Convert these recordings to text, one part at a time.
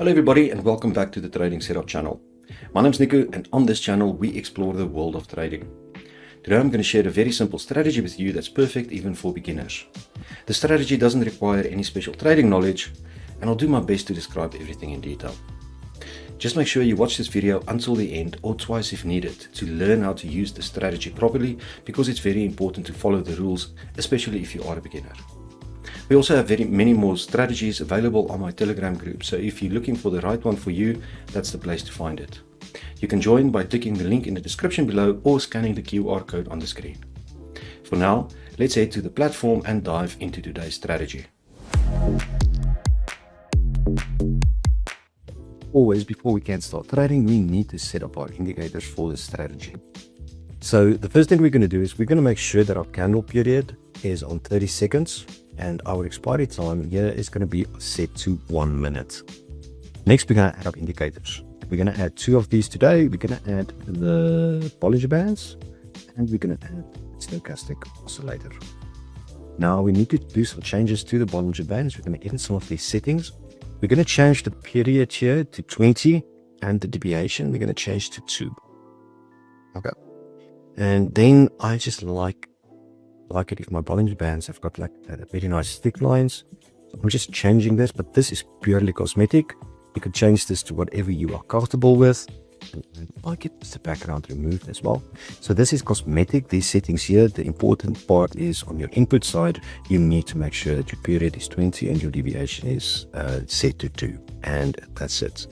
Hello everybody and welcome back to the Trading Setup channel. My name's Nico and on this channel we explore the world of trading. Today I'm going to share a very simple strategy with you that's perfect even for beginners. The strategy doesn't require any special trading knowledge and I'll do my best to describe everything in detail. Just make sure you watch this video until the end or twice if needed to learn how to use the strategy properly, because it's very important to follow the rules, especially if you are a beginner. We also have many more strategies available on my Telegram group, so if you're looking for the right one for you, that's the place to find it. You can join by clicking the link in the description below or scanning the QR code on the screen. For now, let's head to the platform and dive into today's strategy. Always, before we can start trading, we need to set up our indicators for the strategy. So the first thing we're going to do is we're going to make sure that our candle period is on 30 seconds and our expiry time here is going to be set to 1 minute. Next, we're going to add up indicators. We're going to add 2 of these today. We're going to add the Bollinger Bands and we're going to add Stochastic Oscillator. Now we need to do some changes to the Bollinger Bands. We're going to edit some of these settings. We're going to change the period here to 20 and the deviation we're going to change to 2. Okay. And then I just like it if my Bollinger Bands have got like very nice thick lines. So I'm just changing this, but this is purely cosmetic. You can change this to whatever you are comfortable with. And I get the background removed as well. So this is cosmetic, these settings here. The important part is on your input side, you need to make sure that your period is 20 and your deviation is set to 2. And that's it.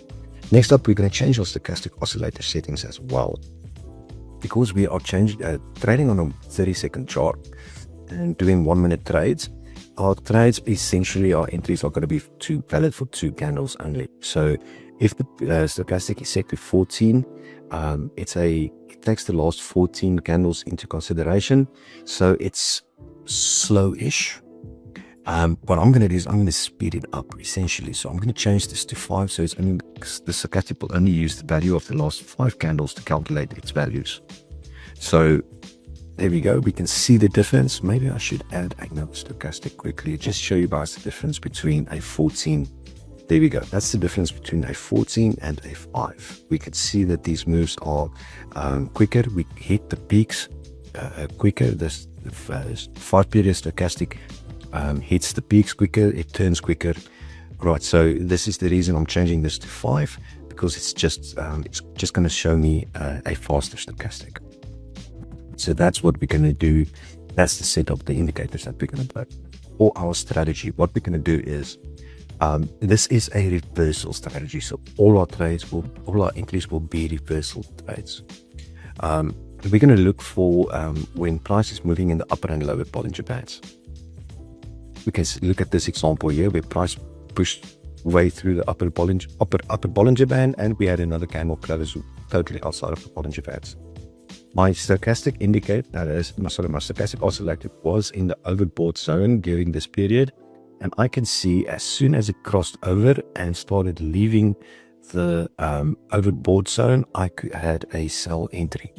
Next up, we're going to change our stochastic oscillator settings as well. Because we are trading on a 30-second chart and doing 1-minute trades, our trades essentially, our entries are going to be valid for 2 candles only. So if the stochastic is set to 14, it takes the last 14 candles into consideration. So it's slow-ish. What I'm going to do is I'm going to speed it up essentially. So I'm going to change this to 5. So it's only the stochastic will only use the value of the last 5 candles to calculate its values. So there we go. We can see the difference. Maybe I should add another stochastic quickly. Just show you guys the difference between a 14. There we go. That's the difference between a 14 and a 5. We can see that these moves are quicker. We hit the peaks quicker. This 5-period stochastic hits the peaks quicker, it turns quicker. Right, so this is the reason I'm changing this to 5, because it's just going to show me a faster stochastic. So that's what we're going to do. That's the setup, the indicators that we're going to put for our strategy. What we're going to do is this is a reversal strategy. So all our entries will be reversal trades. We're going to look for when price is moving in the upper and lower Bollinger Bands. We can look at this example here where price pushed way through the upper Bollinger Band and we had another candle close totally outside of the Bollinger Bands. My stochastic indicator, my stochastic oscillator was in the overbought zone during this period, and I can see as soon as it crossed over and started leaving the overbought zone, I had a sell entry.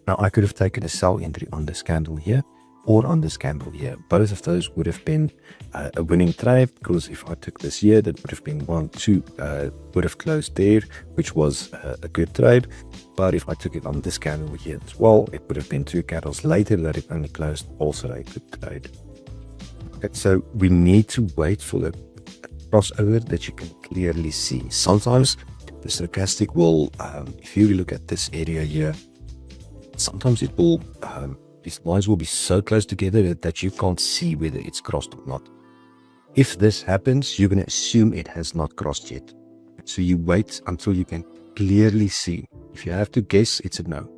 Now I could have taken a sell entry on this candle here or on this candle here. Both of those would have been a winning trade, because if I took this here, that would have been 1, 2, would have closed there, which was a good trade. But if I took it on this candle here as well, it would have been 2 candles later that it only closed, also a good trade. Okay, so we need to wait for the crossover that you can clearly see. Sometimes the stochastic will, if you look at this area here, sometimes it will these lines will be so close together that you can't see whether it's crossed or not. If this happens, you're going to assume it has not crossed yet. So you wait until you can clearly see. If you have to guess, it's a no.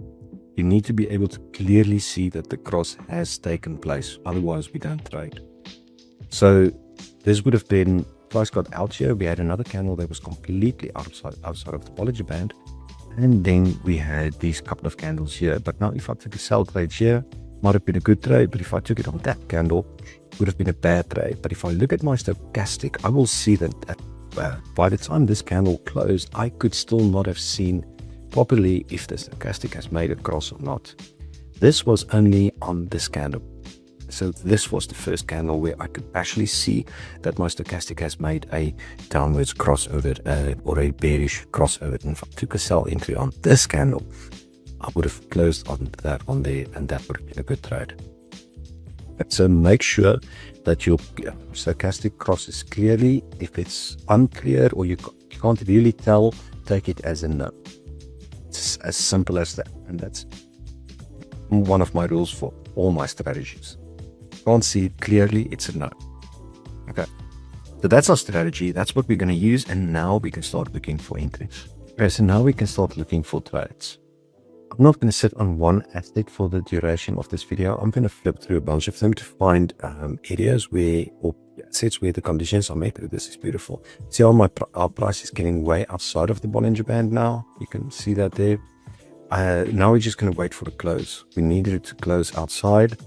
You need to be able to clearly see that the cross has taken place. Otherwise, we don't trade. So this would have been, price got out here. We had another candle that was completely outside of the Bollinger Band. And then we had these couple of candles here. But now if I took a sell trade here, might have been a good trade. But if I took it on that candle, it would have been a bad trade. But if I look at my stochastic, I will see that by the time this candle closed, I could still not have seen properly if the stochastic has made a cross or not. This was only on this candle. So this was the first candle where I could actually see that my stochastic has made a downwards crossover or a bearish crossover. And if I took a sell entry on this candle, I would have closed on that on there, and that would have been a good trade. So make sure that your stochastic crosses clearly. If it's unclear or you can't really tell, take it as a no. It's as simple as that, and that's one of my rules for all my strategies. Can't see it clearly, it's a no. Okay, so that's our strategy. That's what we're going to use, and now we can start looking for entries. Okay, so now we can start looking for trades. I'm not going to sit on one asset for the duration of this video. I'm going to flip through a bunch of them to find areas where, or assets where the conditions are met. This is beautiful. See how our price is getting way outside of the Bollinger Band now? You can see that there. Now we're just going to wait for the close. We needed it to close outside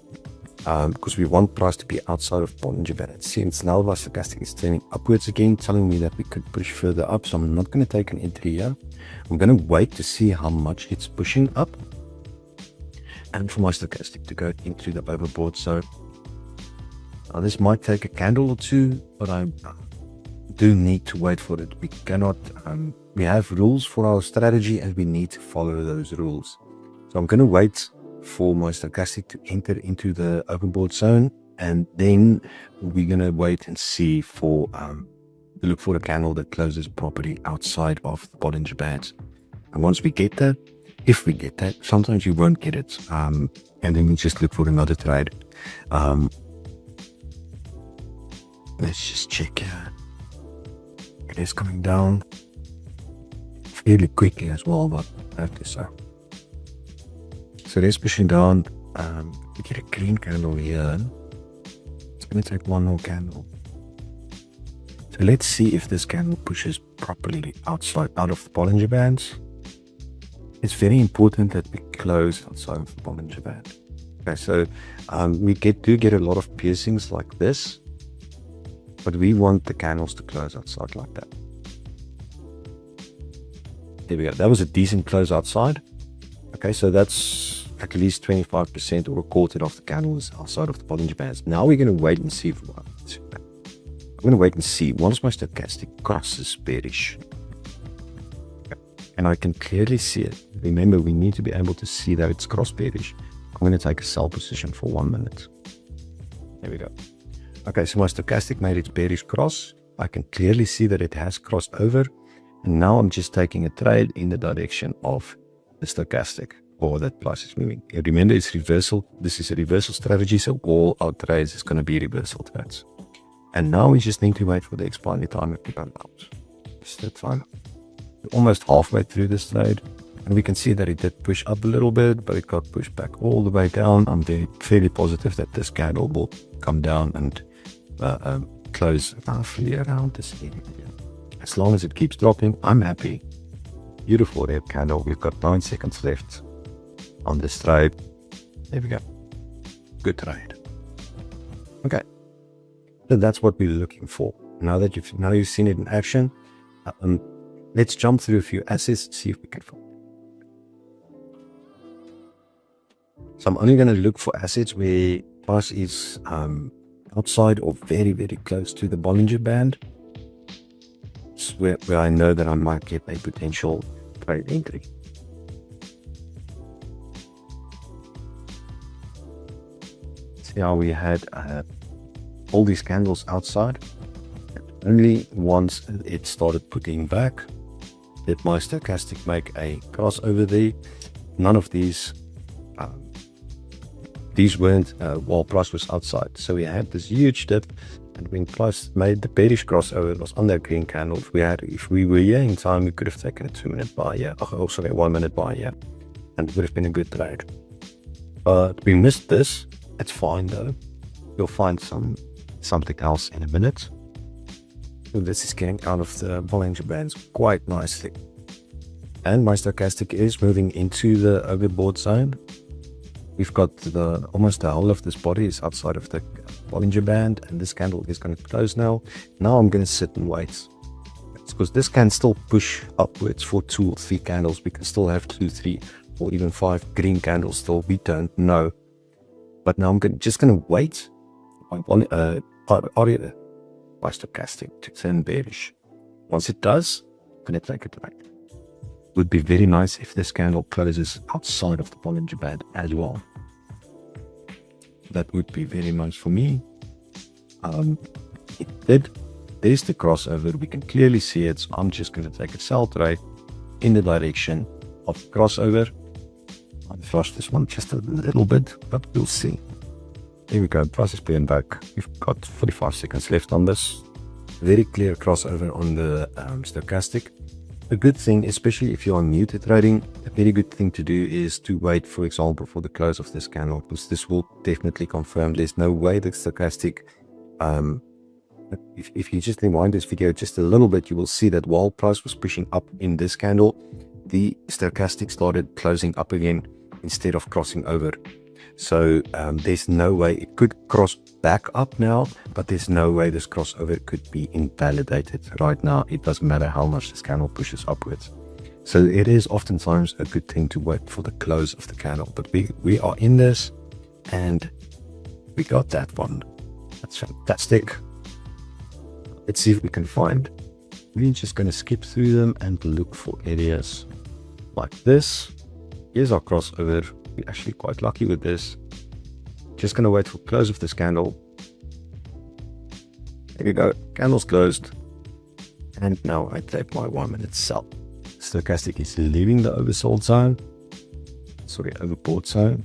because we want price to be outside of Bollinger Band. Since now my stochastic is turning upwards again, telling me that we could push further up. So I'm not going to take an entry here. I'm going to wait to see how much it's pushing up and for my stochastic to go into the overbought zone. Now this might take a candle or two, but I do need to wait for it. We cannot, we have rules for our strategy and we need to follow those rules. So I'm going to wait for my stochastic to enter into the overbought zone, and then we're going to wait and see for to look for a candle that closes properly outside of the Bollinger Bands. And once we get that, if we get that, sometimes you won't get it, and then we just look for another trade. Let's just check here. It is coming down fairly quickly as well, but I have to say. So it is pushing down. We get a green candle here. It's going to take one more candle. So let's see if this candle pushes properly out of the Bollinger Bands. It's very important that we close outside of the Bollinger Band. Okay, so we do get a lot of piercings like this, but we want the candles to close outside like that. There we go. That was a decent close outside. Okay, so that's at least 25% or a quarter of the candles outside of the Bollinger Bands. Now we're going to wait and see for what. I'm going to wait and see once my stochastic crosses bearish. And I can clearly see it. Remember, we need to be able to see that it's cross bearish. I'm going to take a sell position for 1 minute. There we go. Okay, so my stochastic made its bearish cross. I can clearly see that it has crossed over. And now I'm just taking a trade in the direction of the stochastic, or that price is moving. And remember, it's reversal. This is a reversal strategy, so all our trades is going to be reversal trades. And now we just need to wait for the expiry time to come out. Is that fine? We're almost halfway through this trade, and we can see that it did push up a little bit, but it got pushed back all the way down. I'm fairly positive that this candle will come down and close roughly around this area. As long as it keeps dropping, I'm happy. Beautiful red candle. We've got 9 seconds left on this trade. There we go. Good trade. Okay. So that's what we're looking for. Now you've seen it in action, let's jump through a few assets and see if we can find. So I'm only going to look for assets where price is outside or very, very close to the Bollinger Band. It's where I know that I might get a potential trade entry. See how we had all these candles outside. Only once it started putting back did my stochastic make a crossover there. None of these weren't while price was outside. So we had this huge dip, and when price made the bearish crossover, it was on that green candle. If we were here in time, we could have taken a 2-minute buy here. Oh, sorry, 1 minute buy here, and it would have been a good trade. But we missed this. It's fine though. You'll find something else in a minute. So this is getting out of the Bollinger Bands quite nicely. And my stochastic is moving into the overbought zone. We've got almost the whole of this body is outside of the Bollinger Band, and this candle is going to close now. Now I'm going to sit and wait. It's because this can still push upwards for 2 or 3 candles. We can still have 2, 3, or even 5 green candles still. We don't know. But now I'm just going to wait by stochastic to turn bearish. Once it does, I'm going to take it back. It would be very nice if this candle closes outside of the Bollinger Band as well. That would be very nice for me. It did. There's the crossover. We can clearly see it. So I'm just going to take a sell trade in the direction of the crossover. I'll flush this one just a little bit, but we'll see. Here we go. Price is paying back. We've got 45 seconds left on this. Very clear crossover on the stochastic. A good thing, especially if you are new to trading, a very good thing to do is to wait, for example, for the close of this candle, because this will definitely confirm there's no way the stochastic, if you just rewind this video just a little bit, you will see that while price was pushing up in this candle, the stochastic started closing up again instead of crossing over. So there's no way it could cross back up now, but there's no way this crossover could be invalidated right now. It doesn't matter how much this candle pushes upwards. So it is oftentimes a good thing to wait for the close of the candle. But we are in this and we got that one. That's fantastic. Let's see if we can find. We're just going to skip through them and look for areas like this. Here's our crossover. We're actually quite lucky with this. Just going to wait for close of this candle. There we go. Candle's closed. And now I take my 1 minute sell. Stochastic is leaving the oversold zone. Sorry, overbought zone.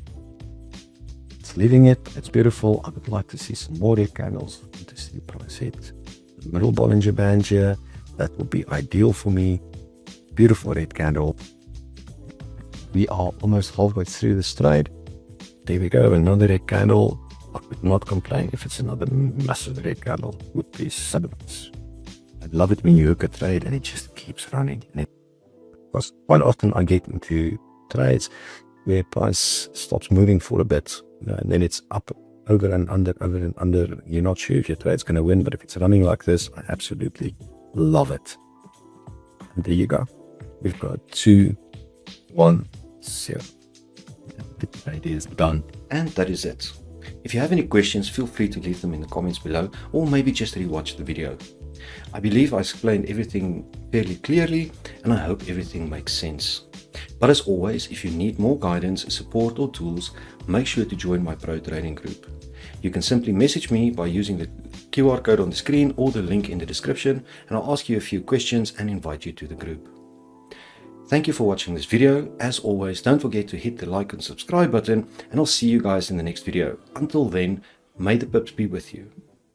It's leaving it. It's beautiful. I would like to see some more red candles to see price hit the middle Bollinger Band here. That would be ideal for me. Beautiful red candle. We are almost halfway through this trade. There we go, another red candle. I would not complain if it's another massive red candle. It would be so nice. I love it when you hook a trade and it just keeps running. Because quite often I get into trades where price stops moving for a bit, and then it's up, over and under, over and under. You're not sure if your trade's going to win, but if it's running like this, I absolutely love it. And there you go. We've got 2, 1, 0. The trade is done. And that is it. If you have any questions, feel free to leave them in the comments below, or maybe just rewatch the video. I believe I explained everything fairly clearly, and I hope everything makes sense. But as always, if you need more guidance, support or tools, make sure to join my pro trading group. You can simply message me by using the QR code on the screen or the link in the description, and I'll ask you a few questions and invite you to the group. Thank you for watching this video. As always, don't forget to hit the like and subscribe button, and I'll see you guys in the next video. Until then, may the pips be with you.